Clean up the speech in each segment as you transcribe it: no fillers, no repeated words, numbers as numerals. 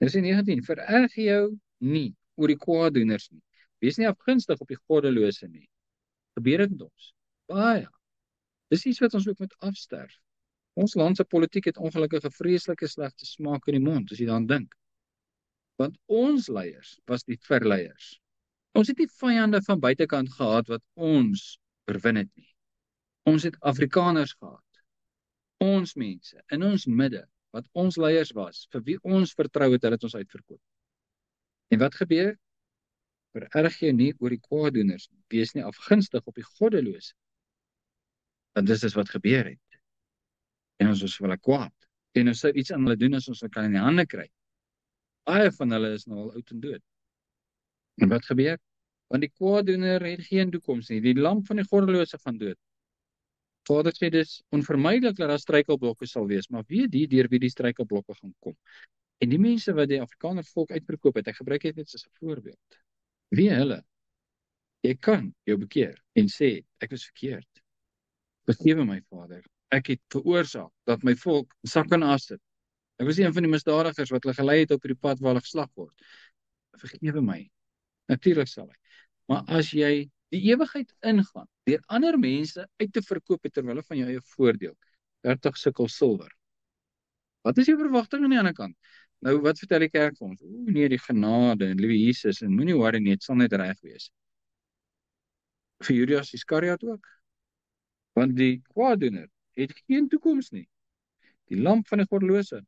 Dis die 19, vererg jou nie oor die kwaaddoeners nie. Wees nie afgunstig op die goddelose nie. Gebeur dit met ons? Baie. Dis iets wat ons ook moet afsterf. Ons land se politiek het ongelukkig 'n vreeslike slegte smaak in die mond, as jy daaraan dink. Want ons leiers was die verleiers. Ons het nie vyande van buitekant gehad wat ons oorwin het nie. Ons het Afrikaners gehad. Ons mense, in ons midde, wat ons leiers was, vir wie ons vertrou het, hulle het ons uitverkoop. En wat gebeur? Vererg jou nie oor die kwaaddoeners nie. Wees nie afgunstig op die goddelose. Want dis is wat gebeur het. En ons was vir hulle kwaad. En ons sou iets aan hulle doen as ons hulle kan in die hande kry. Baie van hulle is nou al oud en dood. En wat gebeur? Want die kwaaddoener het geen toekoms nie. Die lamp van die goddelose gaan dood. Vader sê dis onvermydelik dat daar struikelblokke sal wees, maar weet die deur wie die struikelblokke gaan kom. En die mense wat die Afrikaner volk uitverkoop het, ek gebruik dit net as 'n voorbeeld. Wie hulle? Jy kan jou bekeer en sê, ek was verkeerd. Vergewe my, Vader. Ek het veroorsaak dat my volk sak en as sit. Ek was een van die misdadigers wat hulle gelei het op die pad waar hulle geslag word. Vergewe my. Natuurlik sal hy. Maar as jy die ewigheid ingaan, deur ander mense uit te verkoop ter wille van jou eie voordeel, 30 sikkel silwer. Wat is jou verwagting aan die ander kant? Nou, wat vertel die kerk vir ons? Nee, die genade en liewe Jesus, en moenie worry nie, dit sal net reg wees. Vir Judas Iskariot ook. Want die kwaaddoener het geen toekoms nie. Die lamp van die goddelose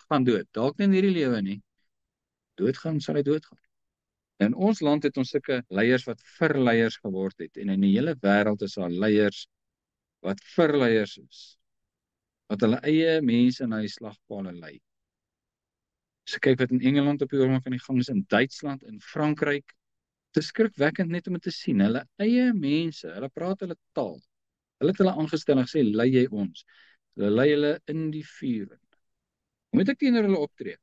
gaan dood. Dalk nie in hierdie lewe nie. Doodgaan sal hy doodgaan. In ons land het ons sulke leiers wat verleiers geword het. En in die hele wêreld is daar leiers wat verleiers is. Wat hulle eie mense na die slagpale lei. So kyk wat in Engeland op die oomblik aan die gang is, in Duitsland, in Frankryk. Dit is skrikwekkend net om dit te sien. Hulle eie mense, hulle praat hulle taal. Hulle het hulle aangestel en gesê, lei jy ons. Hulle lei hulle in die vuur. Hoe moet ek teenoor hulle optree?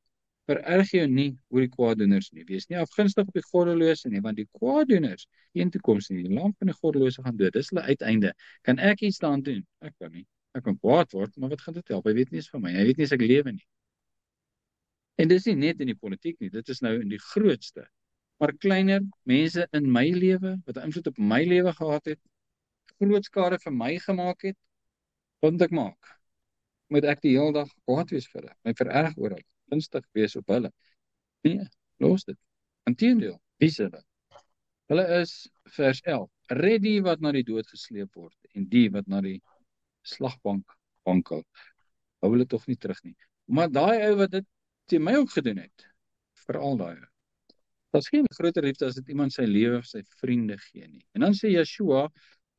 Vererg jou nie oor die kwaaddoeners nie. Wees nie afgunstig op die goddelose nie, want die kwaaddoeners, geen toekoms nie. Die lamp van die goddelose gaan dood. Dis hulle uiteinde. Kan ek iets daaraan doen? Ek kan nie. Ek kan kwaad word, maar wat gaan dit help? Hy weet nie eens van my. Hy weet nie eens ek lewe nie. En dis nie net in die politiek nie. Dit is nou in die grootste. Maar kleiner mense in my lewe, wat 'n invloed op my lewe gehad het, groot skade vir my gemaak het, wat moet ek maak? Moet ek die hele dag kwaad wees vir hulle, my vererg oor hulle, gunstig wees op hulle? Nee, los dit. Inteendeel, wie is hulle? Hulle is, vers 11, red die wat na die dood gesleep word, en die wat na die slagbank wankel. Hou hulle tog nie terug nie. Maar daai ou wat dit teen my ook gedoen het, veral daai ou. Daar's geen groter liefde as dit iemand sy lewe vir sy vriende gee nie. En dan sê Yeshua,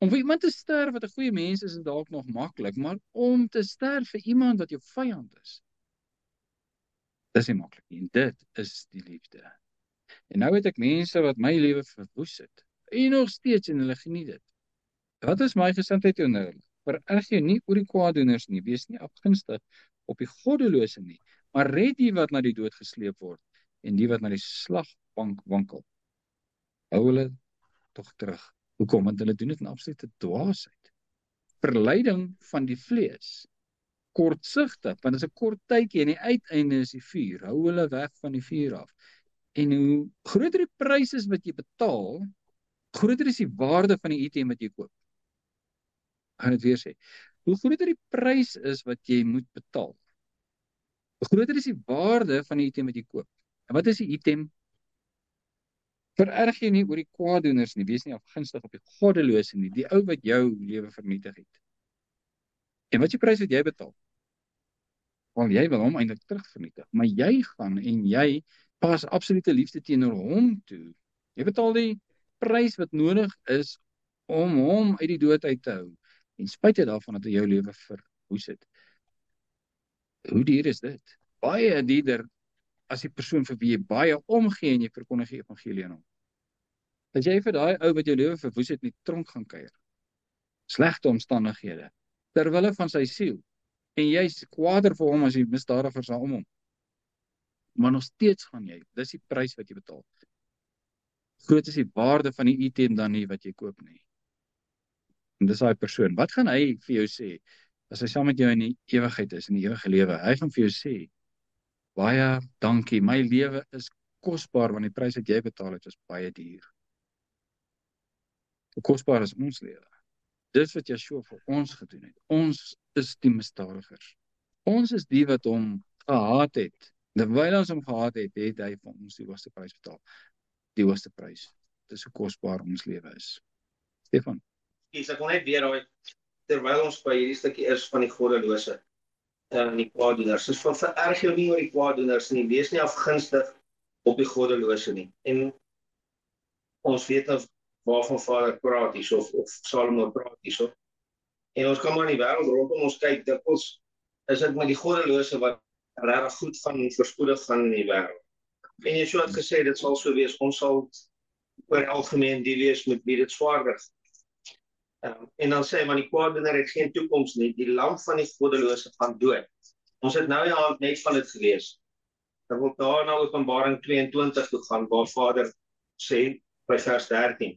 om vir iemand te sterf wat 'n goeie mens is dalk nog maklik, maar om te sterf vir iemand wat jou vyand is, dis nie maklik nie. En dit is die liefde. En nou het ek mense wat my lewe verwoes het, en nog steeds en hulle geniet dit. Wat is my gesindheid teenoor hulle? Vererg jou nie oor die kwaaddoeners nie, wees nie afgunstig op die goddelose nie, maar red die wat na die dood gesleep word, en die wat na die slagbank wankel. Hou hulle tog terug. Hoekom? Want hulle doen dit in absolute dwaasheid. Verleiding van die vlees. Kortsigtig, want dit is 'n kort tydjie en die uiteinde is die vuur. Hou hulle weg van die vuur af. En hoe groter die prys is wat jy betaal, groter is die waarde van die item wat jy koop. Ek gaan dit weer sê. Hoe groter die prys is wat jy moet betaal, hoe groter is die waarde van die item wat jy koop. En wat is die item? Vererg jy nie oor die kwaaddoeners nie, wees nie afgunstig op die goddelose nie, die ou wat jou lewe vernietig het. En wat is die prys wat jy betaal? Want jy wil hom eintlik terug vernietig, maar jy gaan en jy pas absolute liefde teenoor hom toe. Jy betaal die prys wat nodig is om hom uit die dood uit te hou, en spyte daarvan dat hy jou lewe verwoes het. Hoe duur is dit? Baie duurder as die persoon vir wie jy baie omgee en jy verkondig die evangelie aan hom. Dat jy vir daai ou wat jou lewe verwoes het in die tronk gaan kuier. Slegte omstandighede, terwille van sy siel. En jy's kwaader vir hom as die misdadigers daar om hom. Maar nog steeds gaan jy, dis die prys wat jy betaal. Groot is die waarde van die item dan nie wat jy koop nie. En dis daai persoon. Wat gaan hy vir jou sê as hy saam met jou in die ewigheid is, in die ewige lewe? Hy gaan vir jou sê, Baie dankie. My lewe is kosbaar, want die prys wat jy betaal het, is baie duur. Hoe kosbaar is ons lewe? Dis wat Yeshua vir ons gedoen het. Ons is die misdadigers. Ons is die wat hom gehaat het. Terwyl ons hom gehaat het, het hy vir ons die hoogste prys betaal. Die hoogste prys. Dis hoe kosbaar ons lewe is. Stefan? Ek wil net weer daai, terwyl ons by hierdie stukkie is van die goddelose en die kwaaddoeners, is vererg jou nie oor die kwaaddoeners nie, wees nie afgunstig op die goddelose nie. En ons weet nou waarvan Vader praat hier, of Salomo praat hier. En ons kan maar in die wêreld rondom ons kyk, dikwels is dit met die goddelose wat regtig goed gaan voorspoedig gaan in die wêreld. En Yeshua het gesê, dit sal so wees, ons sal oor algemeen die wees met wie dit swaarder. En dan sê hy, maar die kwaaddoener het geen toekoms nie, die lamp van die goddelose gaan dood. Ons het nou die hand net van dit gelees. Dan wil daar na Openbaring 22 toe gaan, waar Vader sê, by vers 13,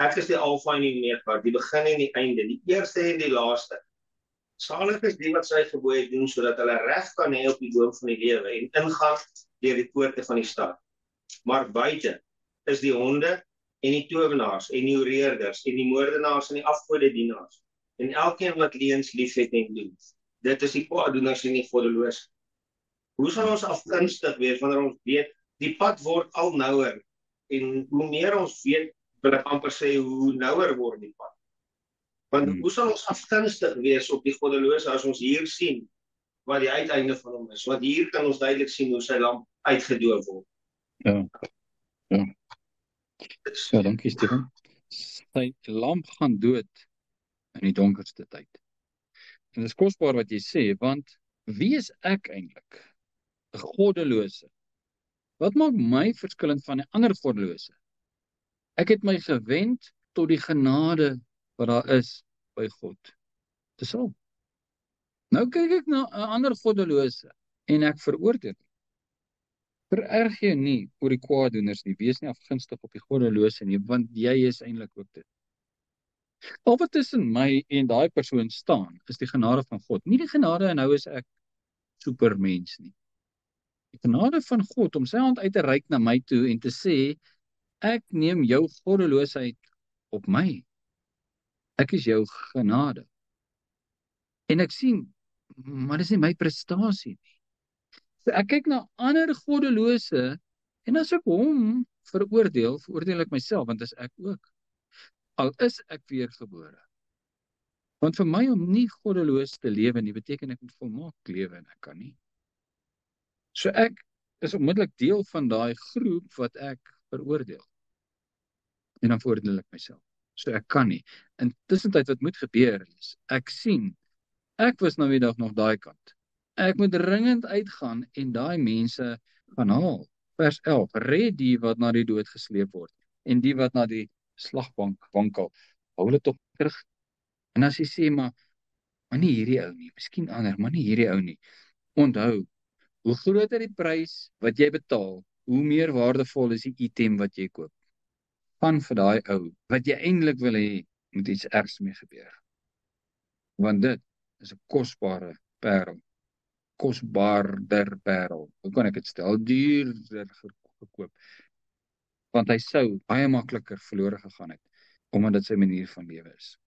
ek is die Alfa en die Omega, die begin en die einde, die eerste en die laaste. Salig is die wat sy gebooie doen, sodat hulle reg kan hê op die boom van die lewe en ingaan deur die poorte van die stad. Maar buite is die honde en die towenaars en die hoereerders en die moordenaars en die afgodedienaars en elkeen wat leuns liefhet en doen. Dit is die kwaaddoeners en die goddelose. Hoe sal ons afgunstig wees wanneer ons weet die pad word al nouer, en hoe meer ons weet, wil ek amper sê, hoe nouer word die pad. Want hoe sal ons afgunstig wees op die goddelose as ons hier sien wat die uiteinde van hom is? Want hier kan ons duidelik sien hoe sy lamp uitgedoof word. Ja. Ja, dankie Stefan. Sy lamp gaan dood in die donkerste tyd. En dit is kosbaar wat jy sê, want wie is ek eintlik? 'n Goddelose. Wat maak my verskillend van die ander goddelose? Ek het my gewend tot die genade wat daar is by God. Dis al. Nou kyk ek na 'n ander goddelose en ek veroordeel. Vererg jou nie oor die kwaaddoeners nie, wees nie afgunstig op die goddelose nie, want jy is eintlik ook dit. Al wat tussen my en daai persoon staan, is die genade van God. Nie die genade en nou is ek supermens nie. Die genade van God om sy hand uit te reik na my toe en te sê, ek neem jou goddeloosheid op my. Ek is jou genade. En ek sien, maar dis nie my prestasie nie. So ek kyk na ander goddelose en as ek hom veroordeel ek myself, want dis ek ook. Al is ek weergebore. Want vir my om nie goddeloos te lewe nie, beteken ek moet volmaak lewe en ek kan nie. So ek is onmiddellik deel van daai groep wat ek veroordeel. En dan veroordeel ek myself. So ek kan nie. Intussen wat moet gebeur is, ek sien, ek was nou die dag nog daai kant. Ek moet dringend uitgaan en daai mense gaan haal. Vers 11, red die wat na die dood gesleep word en die wat na die slagbank wankel. Hou hulle tog terug. En as jy sê, maar nie hierdie ou nie, miskien ander, maar nie hierdie ou nie. Onthou, hoe groter die prys wat jy betaal, hoe meer waardevol is die item wat jy koop. Van vir daai ou, wat jy eintlik wil hê, moet iets ergs mee gebeur. Want dit is 'n kosbare parel. Kosbaarder parel. Hoe kan ek dit stel? Duurder gekoop. Want hy sou baie makliker verlore gegaan het, omdat dit sy manier van lewe is.